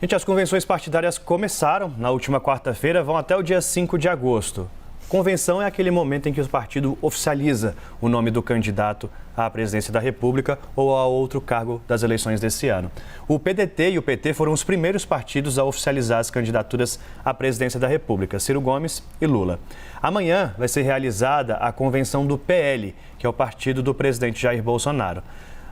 Gente, as convenções partidárias começaram na última quarta-feira, vão até o dia 5 de agosto. Convenção é aquele momento em que o partido oficializa o nome do candidato à presidência da República ou a outro cargo das eleições desse ano. O PDT e o PT foram os primeiros partidos a oficializar as candidaturas à presidência da República, Ciro Gomes e Lula. Amanhã vai ser realizada a convenção do PL, que é o partido do presidente Jair Bolsonaro.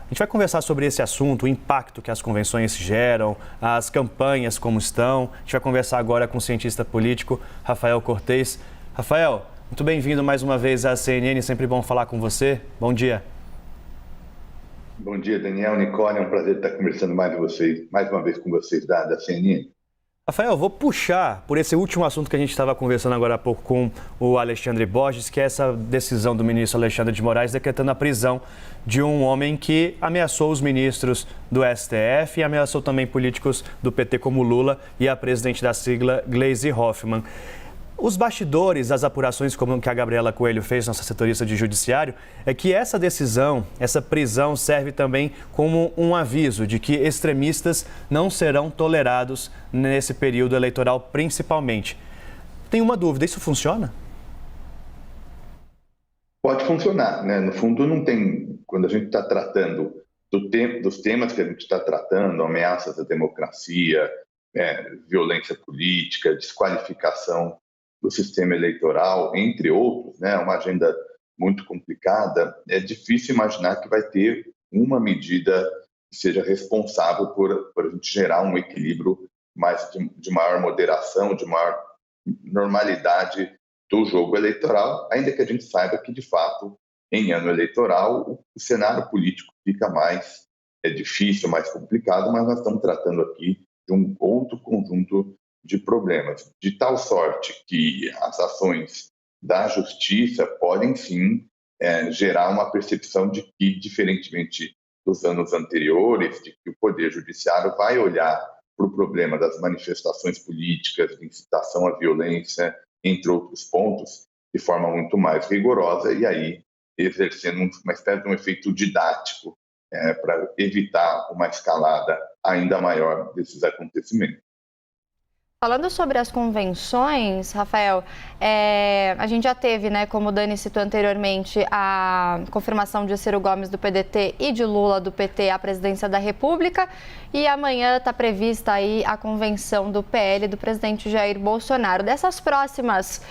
A gente vai conversar sobre esse assunto, o impacto que as convenções geram, as campanhas como estão. A gente vai conversar agora com o cientista político Rafael Cortez. Rafael, muito bem-vindo mais uma vez à CNN, sempre bom falar com você. Bom dia. Bom dia, Daniel, Nicole, é um prazer estar conversando mais uma vez com vocês da CNN. Rafael, vou puxar por esse último assunto que a gente estava conversando agora há pouco com o Alexandre Borges, que é essa decisão do ministro Alexandre de Moraes decretando a prisão de um homem que ameaçou os ministros do STF e ameaçou também políticos do PT como Lula e a presidente da sigla, Gleisi Hoffmann. Os bastidores, as apurações como que a Gabriela Coelho fez, nossa setorista de judiciário, é que essa decisão, essa prisão serve também como um aviso de que extremistas não serão tolerados nesse período eleitoral, principalmente. Tenho uma dúvida, isso funciona? Pode funcionar, né? No fundo, não tem, quando a gente está tratando dos temas que a gente está tratando, ameaças à democracia, violência política, desqualificação do sistema eleitoral, entre outros, né, uma agenda muito complicada, é difícil imaginar que vai ter uma medida que seja responsável por a gente gerar um equilíbrio mais de maior moderação, de maior normalidade do jogo eleitoral, ainda que a gente saiba que, de fato, em ano eleitoral, o cenário político fica mais difícil, mais complicado, mas nós estamos tratando aqui de um outro conjunto de problemas, de tal sorte que as ações da justiça podem sim gerar uma percepção de que, diferentemente dos anos anteriores, de que o Poder Judiciário vai olhar para o problema das manifestações políticas, de incitação à violência, entre outros pontos, de forma muito mais rigorosa e aí exercendo uma espécie de um efeito didático para evitar uma escalada ainda maior desses acontecimentos. Falando sobre as convenções, Rafael, a gente já teve, né, como o Dani citou anteriormente, a confirmação de Ciro Gomes do PDT e de Lula do PT à presidência da República. E amanhã está prevista aí a convenção do PL do presidente Jair Bolsonaro. Dessas próximas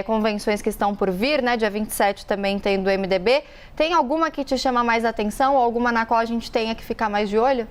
convenções que estão por vir, né, dia 27 também tem do MDB, tem alguma que te chama mais atenção ou alguma na qual a gente tenha que ficar mais de olho?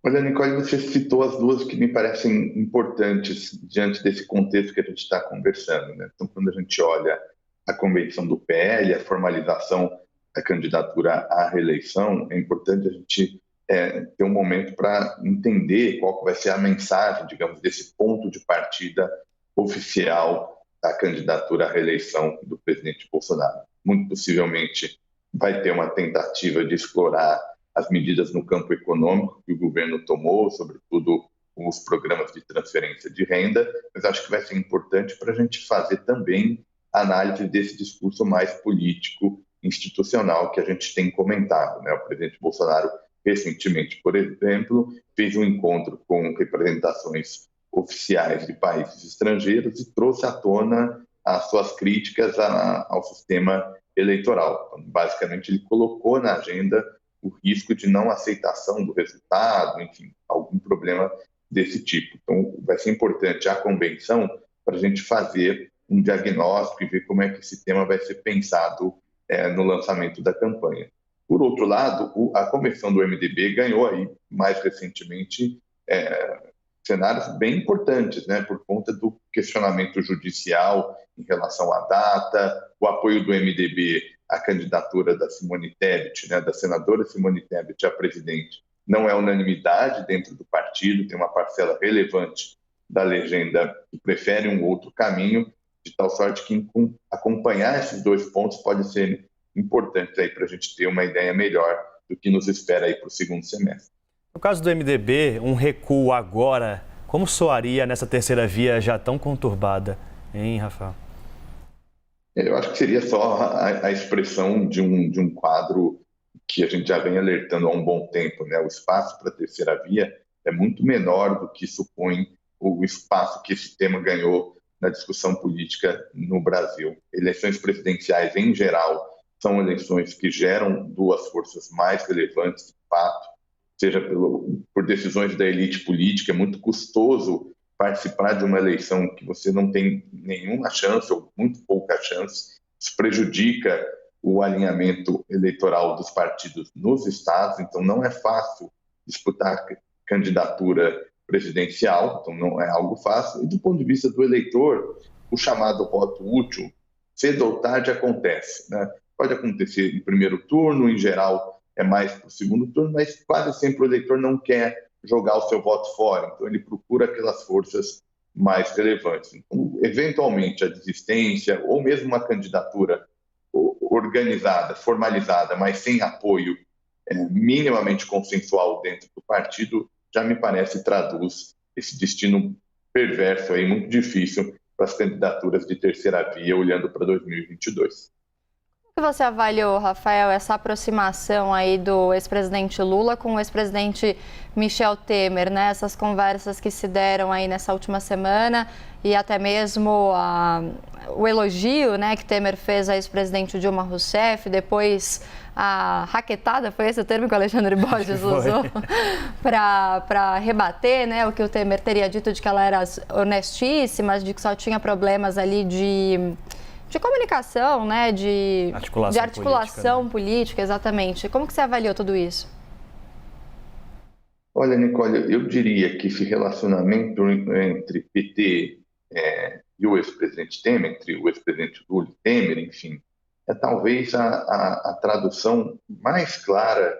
Olha, Nicole, você citou as duas que me parecem importantes diante desse contexto que a gente está conversando, né? Então, quando a gente olha a convenção do PL, a formalização da candidatura à reeleição, é importante a gente ter um momento para entender qual que vai ser a mensagem, digamos, desse ponto de partida oficial da candidatura à reeleição do presidente Bolsonaro. Muito possivelmente vai ter uma tentativa de explorar as medidas no campo econômico que o governo tomou, sobretudo os programas de transferência de renda, mas acho que vai ser importante para a gente fazer também a análise desse discurso mais político, institucional que a gente tem comentado, né? O presidente Bolsonaro, recentemente, por exemplo, fez um encontro com representações oficiais de países estrangeiros e trouxe à tona as suas críticas ao sistema eleitoral. Então, basicamente, ele colocou na agenda o risco de não aceitação do resultado, enfim, algum problema desse tipo. Então, vai ser importante a convenção para a gente fazer um diagnóstico e ver como é que esse tema vai ser pensado no lançamento da campanha. Por outro lado, a convenção do MDB ganhou aí, mais recentemente, cenários bem importantes, né, por conta do questionamento judicial em relação à data, o apoio do MDB à candidatura da Simone Tebet, né, da senadora Simone Tebet a presidente, não é unanimidade dentro do partido, tem uma parcela relevante da legenda que prefere um outro caminho, de tal sorte que acompanhar esses dois pontos pode ser importante aí para a gente ter uma ideia melhor do que nos espera aí para o segundo semestre. No caso do MDB, um recuo agora, como soaria nessa terceira via já tão conturbada, hein, Rafael? Eu acho que seria só a expressão de um quadro que a gente já vem alertando há um bom tempo, né? O espaço para a terceira via é muito menor do que supõe o espaço que esse tema ganhou na discussão política no Brasil. Eleições presidenciais, em geral, são eleições que geram duas forças mais relevantes, de fato, seja por decisões da elite política. É muito custoso participar de uma eleição que você não tem nenhuma chance ou muito pouca chance. Isso prejudica o alinhamento eleitoral dos partidos nos estados, então não é fácil disputar candidatura presidencial, então não é algo fácil. E do ponto de vista do eleitor, o chamado voto útil, cedo ou tarde acontece, né? Pode acontecer em primeiro turno, em geral é mais para o segundo turno, mas quase sempre o eleitor não quer jogar o seu voto fora, então ele procura aquelas forças mais relevantes. Então, eventualmente, a desistência ou mesmo uma candidatura organizada, formalizada, mas sem apoio minimamente consensual dentro do partido, já me parece traduz esse destino perverso aí, muito difícil para as candidaturas de terceira via, olhando para 2022. Como você avaliou, Rafael, essa aproximação aí do ex-presidente Lula com o ex-presidente Michel Temer, né? Essas conversas que se deram aí nessa última semana e até mesmo o elogio, né, que Temer fez a ex-presidente Dilma Rousseff, depois a raquetada, foi esse o termo que o Alexandre Borges usou, para rebater, né, o que o Temer teria dito de que ela era honestíssima, de que só tinha problemas ali de comunicação, né, de articulação política, exatamente. Como que você avaliou tudo isso? Olha, Nicole, eu diria que esse relacionamento entre PT e o ex-presidente Temer, entre o ex-presidente Lula e Temer, enfim, é talvez a tradução mais clara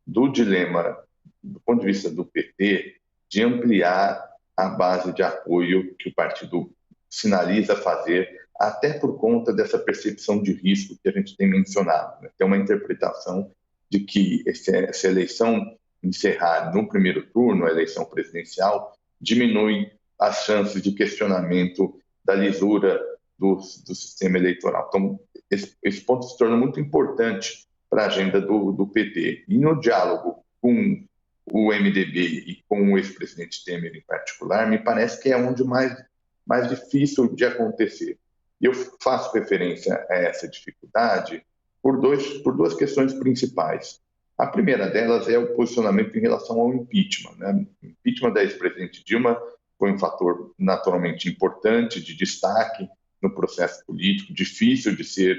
do dilema, do ponto de vista do PT, de ampliar a base de apoio que o partido sinaliza fazer, até por conta dessa percepção de risco que a gente tem mencionado, né? Tem uma interpretação de que essa eleição encerrar no primeiro turno, a eleição presidencial, diminui as chances de questionamento da lisura do sistema eleitoral. Então, esse ponto se torna muito importante para a agenda do PT. E no diálogo com o MDB e com o ex-presidente Temer em particular, me parece que é onde mais difícil de acontecer. E eu faço referência a essa dificuldade por duas questões principais. A primeira delas é o posicionamento em relação ao impeachment, né? O impeachment da ex-presidente Dilma foi um fator naturalmente importante, de destaque no processo político, difícil de ser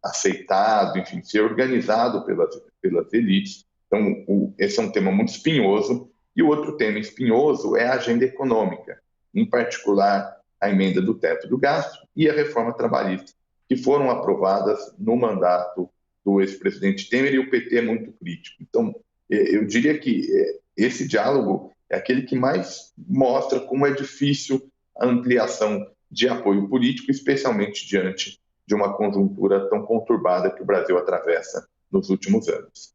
aceitado, enfim, ser organizado pelas elites. Então, esse é um tema muito espinhoso. E o outro tema espinhoso é a agenda econômica, em particular a emenda do teto do gasto e a reforma trabalhista, que foram aprovadas no mandato do ex-presidente Temer, e o PT é muito crítico. Então, eu diria que esse diálogo é aquele que mais mostra como é difícil a ampliação de apoio político, especialmente diante de uma conjuntura tão conturbada que o Brasil atravessa nos últimos anos.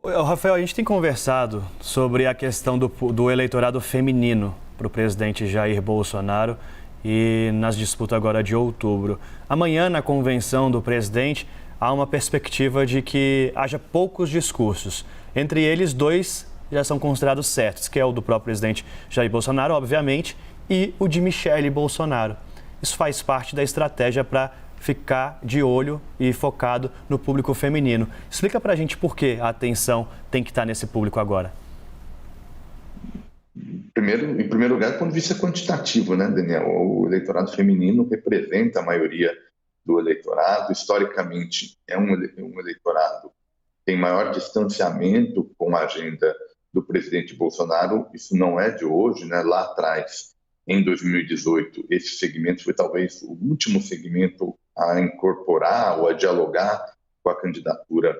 Rafael, a gente tem conversado sobre a questão do eleitorado feminino para o presidente Jair Bolsonaro e nas disputas agora de outubro. Amanhã, na convenção do presidente, há uma perspectiva de que haja poucos discursos. Entre eles, 2 já são considerados certos, que é o do próprio presidente Jair Bolsonaro, obviamente, e o de Michele Bolsonaro. Isso faz parte da estratégia para ficar de olho e focado no público feminino. Explica pra gente por que a atenção tem que estar nesse público agora. Em primeiro lugar, do ponto de vista quantitativo, né, Daniel? O eleitorado feminino representa a maioria do eleitorado. Historicamente, é um eleitorado que tem maior distanciamento com a agenda do presidente Bolsonaro. Isso não é de hoje, né? Lá atrás, em 2018, esse segmento foi talvez o último segmento a incorporar ou a dialogar com a candidatura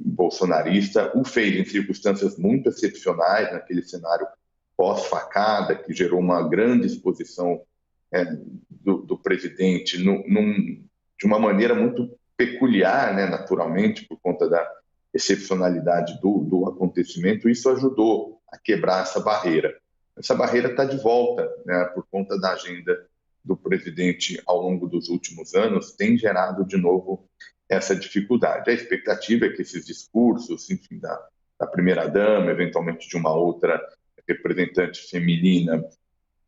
bolsonarista. O fez em circunstâncias muito excepcionais, naquele cenário pós-facada, que gerou uma grande exposição do presidente de uma maneira muito peculiar, né, naturalmente, por conta da excepcionalidade do acontecimento. Isso ajudou a quebrar essa barreira. Essa barreira está de volta, né, por conta da agenda do presidente ao longo dos últimos anos, tem gerado de novo essa dificuldade. A expectativa é que esses discursos, enfim, da da primeira-dama, eventualmente de uma outra representante feminina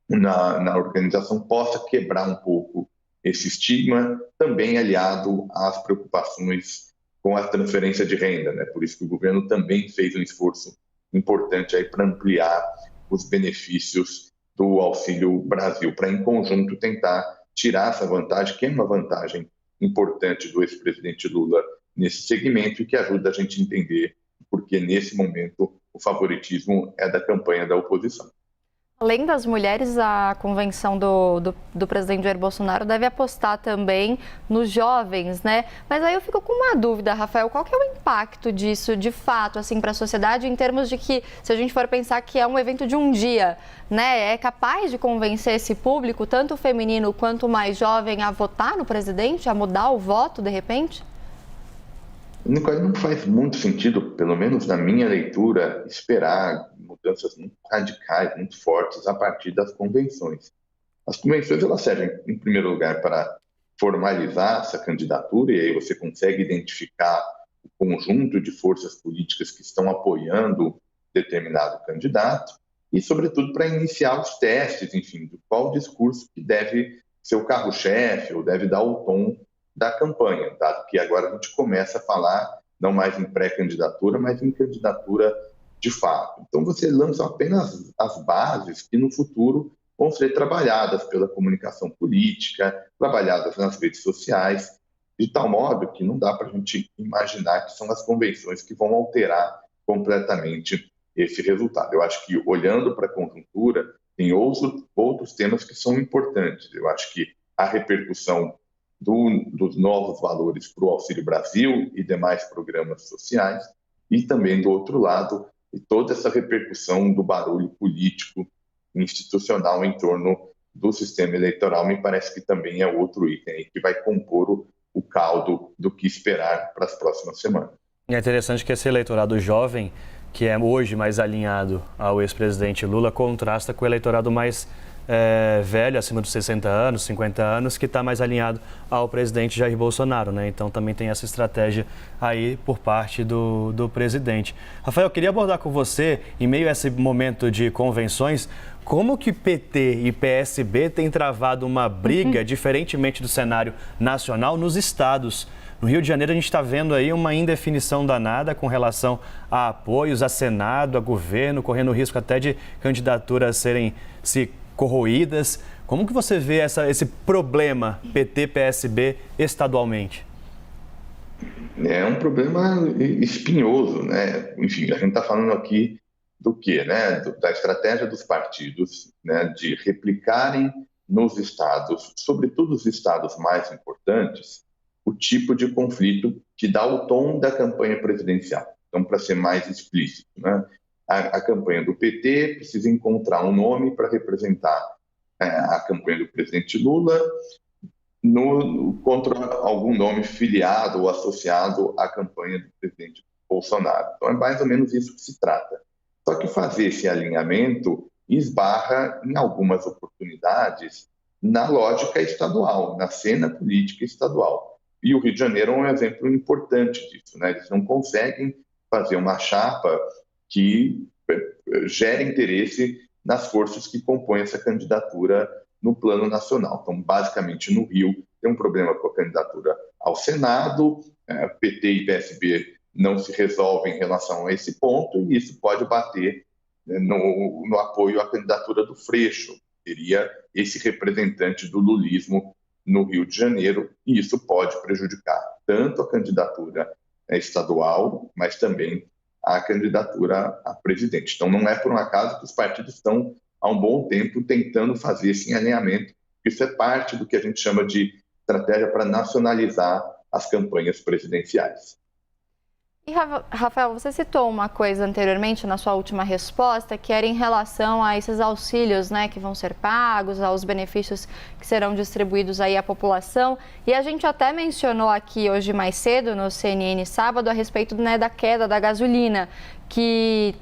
na organização, possa quebrar um pouco esse estigma, também aliado às preocupações com a transferência de renda, né? Por isso que o governo também fez um esforço importante aí para ampliar os benefícios do Auxílio Brasil, para em conjunto tentar tirar essa vantagem, que é uma vantagem importante do ex-presidente Lula nesse segmento e que ajuda a gente a entender porque nesse momento o favoritismo é da campanha da oposição. Além das mulheres, a convenção do presidente Jair Bolsonaro deve apostar também nos jovens, né? Mas aí eu fico com uma dúvida, Rafael, qual que é o impacto disso, de fato, assim, para a sociedade, em termos de que, se a gente for pensar que é um evento de um dia, né? É capaz de convencer esse público, tanto feminino quanto mais jovem, a votar no presidente, a mudar o voto, de repente? Nicole, não faz muito sentido, pelo menos na minha leitura, esperar mudanças muito radicais, muito fortes a partir das convenções. As convenções elas servem, em primeiro lugar, para formalizar essa candidatura e aí você consegue identificar o conjunto de forças políticas que estão apoiando determinado candidato e, sobretudo, para iniciar os testes, enfim, de qual discurso que deve ser o carro-chefe ou deve dar o tom da campanha, dado que agora a gente começa a falar não mais em pré-candidatura, mas em candidatura de fato. Então você lança apenas as bases que no futuro vão ser trabalhadas pela comunicação política, trabalhadas nas redes sociais, de tal modo que não dá para a gente imaginar que são as convenções que vão alterar completamente esse resultado. Eu acho que, olhando para a conjuntura, tem outros temas que são importantes. Eu acho que a repercussão dos novos valores para o Auxílio Brasil e demais programas sociais, e também, do outro lado, toda essa repercussão do barulho político institucional em torno do sistema eleitoral, me parece que também é outro item que vai compor o caldo do que esperar para as próximas semanas. É interessante que esse eleitorado jovem, que é hoje mais alinhado ao ex-presidente Lula, contrasta com o eleitorado mais velho, acima dos 60 anos, 50 anos, que está mais alinhado ao presidente Jair Bolsonaro, né? Então também tem essa estratégia aí por parte do presidente. Rafael, eu queria abordar com você, em meio a esse momento de convenções, como que PT e PSB têm travado uma briga, diferentemente do cenário nacional, nos estados. No Rio de Janeiro, a gente está vendo aí uma indefinição danada com relação a apoios a Senado, a governo, correndo risco até de candidaturas serem corroídas. Como que você vê esse problema PT-PSB estadualmente? É um problema espinhoso, né? Enfim, a gente está falando aqui do quê, né? Da estratégia dos partidos, né? De replicarem nos estados, sobretudo os estados mais importantes, o tipo de conflito que dá o tom da campanha presidencial. Então, para ser mais explícito, né? A campanha do PT precisa encontrar um nome para representar a campanha do presidente Lula contra algum nome filiado ou associado à campanha do presidente Bolsonaro. Então, é mais ou menos isso que se trata. Só que fazer esse alinhamento esbarra, em algumas oportunidades, na lógica estadual, na cena política estadual. E o Rio de Janeiro é um exemplo importante disso, né? Eles não conseguem fazer uma chapa que gere interesse nas forças que compõem essa candidatura no plano nacional. Então, basicamente, no Rio tem um problema com a candidatura ao Senado, PT e PSB não se resolvem em relação a esse ponto, e isso pode bater no apoio à candidatura do Freixo, que seria esse representante do lulismo no Rio de Janeiro, e isso pode prejudicar tanto a candidatura estadual, mas também a candidatura a presidente. Então, não é por um acaso que os partidos estão há um bom tempo tentando fazer esse alinhamento. Isso é parte do que a gente chama de estratégia para nacionalizar as campanhas presidenciais. E, Rafael, você citou uma coisa anteriormente na sua última resposta, que era em relação a esses auxílios, né, que vão ser pagos, aos benefícios que serão distribuídos aí à população. E a gente até mencionou aqui hoje mais cedo, no CNN Sábado, a respeito, né, da queda da gasolina, que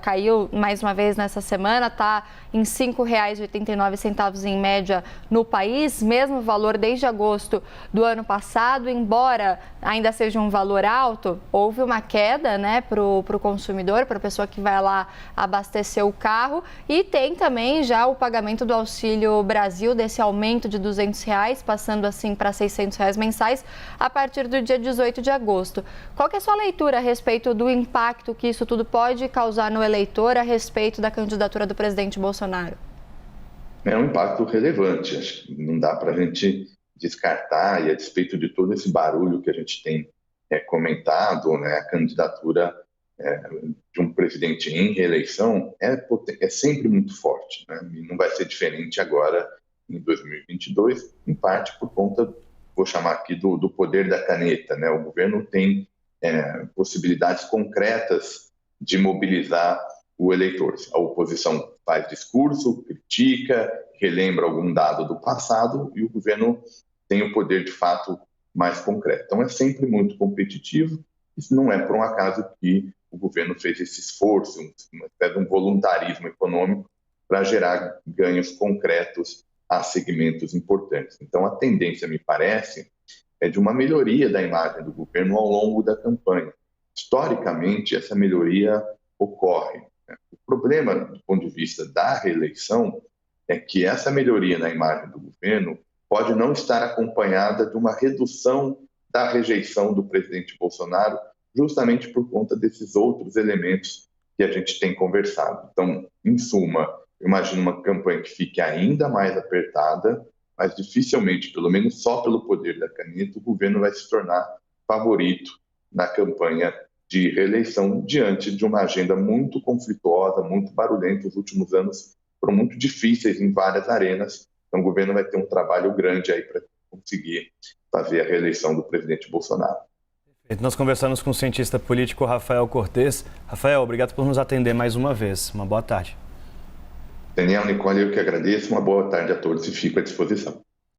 caiu mais uma vez nessa semana, está em R$ 5,89 em média no país, mesmo valor desde agosto do ano passado, embora ainda seja um valor alto, houve uma queda, né, para o consumidor, para a pessoa que vai lá abastecer o carro, e tem também já o pagamento do Auxílio Brasil, desse aumento de R$ 200, passando assim para R$ 600 mensais, a partir do dia 18 de agosto. Qual que é a sua leitura a respeito do impacto que isso tudo pode causar no eleitor a respeito da candidatura do presidente Bolsonaro? É um impacto relevante, acho que não dá para a gente descartar, e a despeito de todo esse barulho que a gente tem comentado, né, a candidatura de um presidente em reeleição é sempre muito forte, né, e não vai ser diferente agora em 2022, em parte por conta, vou chamar aqui, do poder da caneta, né, o governo tem possibilidades concretas de mobilizar o eleitor. A oposição faz discurso, critica, relembra algum dado do passado e o governo tem o poder, de fato, mais concreto. Então, é sempre muito competitivo. Isso não é por um acaso que o governo fez esse esforço, uma espécie de um voluntarismo econômico para gerar ganhos concretos a segmentos importantes. Então, a tendência, me parece, é de uma melhoria da imagem do governo ao longo da campanha. Historicamente, essa melhoria ocorre. O problema, do ponto de vista da reeleição, é que essa melhoria na imagem do governo pode não estar acompanhada de uma redução da rejeição do presidente Bolsonaro, justamente por conta desses outros elementos que a gente tem conversado. Então, em suma, eu imagino uma campanha que fique ainda mais apertada, mas dificilmente, pelo menos só pelo poder da caneta, o governo vai se tornar favorito na campanha de reeleição, diante de uma agenda muito conflituosa, muito barulhenta. Os últimos anos foram muito difíceis em várias arenas, então o governo vai ter um trabalho grande aí para conseguir fazer a reeleição do presidente Bolsonaro. Nós conversamos com o cientista político Rafael Cortes. Rafael, obrigado por nos atender mais uma vez. Uma boa tarde. Daniel, Nicole, eu que agradeço. Uma boa tarde a todos e fico à disposição.